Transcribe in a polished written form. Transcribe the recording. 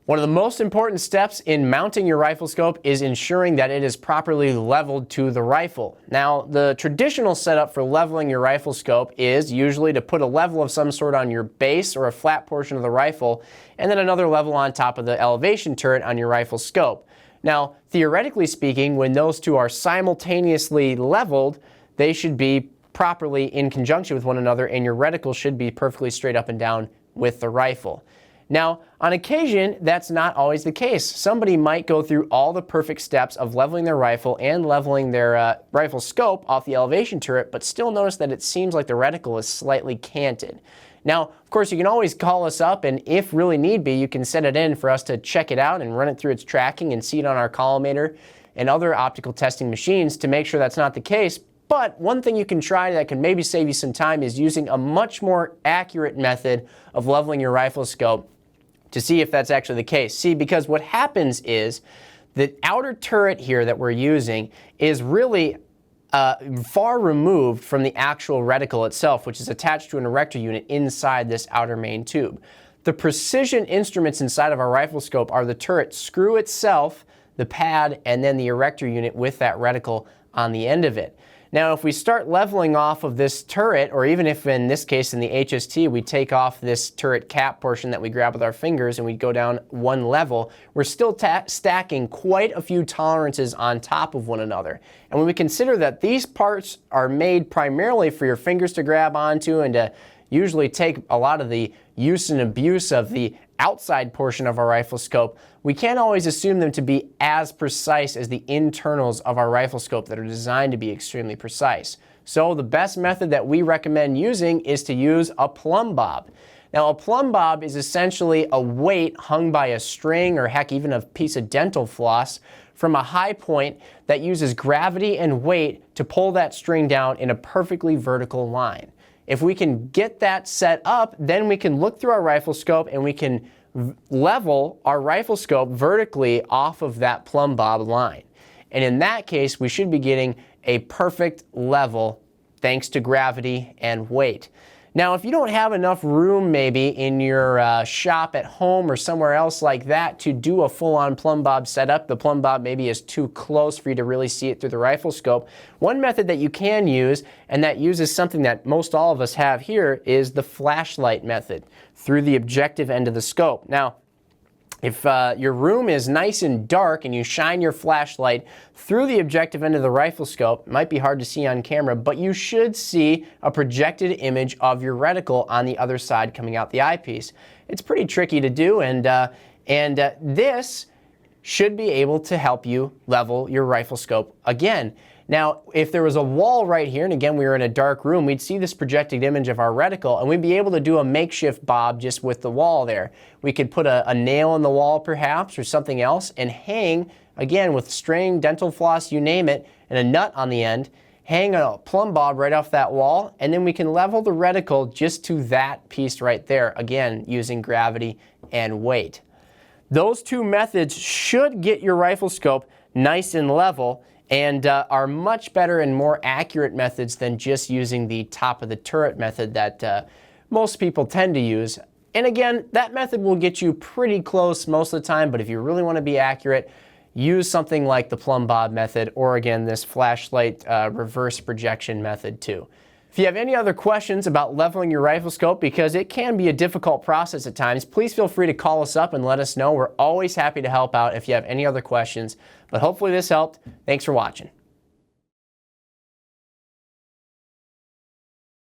One of the most important steps in mounting your rifle scope is ensuring that it is properly leveled to the rifle. Now, the traditional setup for leveling your rifle scope is usually to put a level of some sort on your base or a flat portion of the rifle, and then another level on top of the elevation turret on your rifle scope. Now, theoretically speaking, when those two are simultaneously leveled, they should be properly in conjunction with one another, and your reticle should be perfectly straight up and down with the rifle. Now, on occasion, that's not always the case. Somebody might go through all the perfect steps of leveling their rifle and leveling their rifle scope off the elevation turret, but still notice that it seems like the reticle is slightly canted. Now, of course, you can always call us up, and if really need be, you can send it in for us to check it out and run it through its tracking and see it on our collimator and other optical testing machines to make sure that's not the case. But one thing you can try that can maybe save you some time is using a much more accurate method of leveling your rifle scope to see if that's actually the case. See, because what happens is the outer turret here that we're using is really far removed from the actual reticle itself, which is attached to an erector unit inside this outer main tube. The precision instruments inside of our rifle scope are the turret screw itself, the pad, and then the erector unit with that reticle on the end of it. Now, if we start leveling off of this turret, or even if in this case in the HST we take off this turret cap portion that we grab with our fingers and we go down one level, we're still stacking quite a few tolerances on top of one another. And when we consider that these parts are made primarily for your fingers to grab onto and to usually take a lot of the use and abuse of the outside portion of our rifle scope, we can't always assume them to be as precise as the internals of our rifle scope that are designed to be extremely precise. So the best method that we recommend using is to use a plumb bob. Now, a plumb bob is essentially a weight hung by a string or heck even a piece of dental floss from a high point that uses gravity and weight to pull that string down in a perfectly vertical line. If we can get that set up, then we can look through our rifle scope and we can level our rifle scope vertically off of that plumb bob line. And in that case, we should be getting a perfect level thanks to gravity and weight. Now, if you don't have enough room maybe in your shop at home or somewhere else like that to do a full-on plumb bob setup, the plumb bob maybe is too close for you to really see it through the rifle scope, one method that you can use, and that uses something that most all of us have here, is the flashlight method through the objective end of the scope. Now, if your room is nice and dark and you shine your flashlight through the objective end of the rifle scope, it might be hard to see on camera, but you should see a projected image of your reticle on the other side coming out the eyepiece. It's pretty tricky to do, and this should be able to help you level your rifle scope again. Now, if there was a wall right here, and again we were in a dark room, we'd see this projected image of our reticle, and we'd be able to do a makeshift bob just with the wall there. We could put a nail in the wall perhaps, or something else, and hang, again with string, dental floss, you name it, and a nut on the end, hang a plumb bob right off that wall, and then we can level the reticle just to that piece right there, again using gravity and weight. Those two methods should get your rifle scope nice and level, and are much better and more accurate methods than just using the top of the turret method that most people tend to use. And again, that method will get you pretty close most of the time, but if you really want to be accurate, use something like the plumb bob method, or again, this flashlight reverse projection method too. If you have any other questions about leveling your rifle scope, because it can be a difficult process at times, please feel free to call us up and let us know. We're always happy to help out if you have any other questions. But hopefully this helped. Thanks for watching.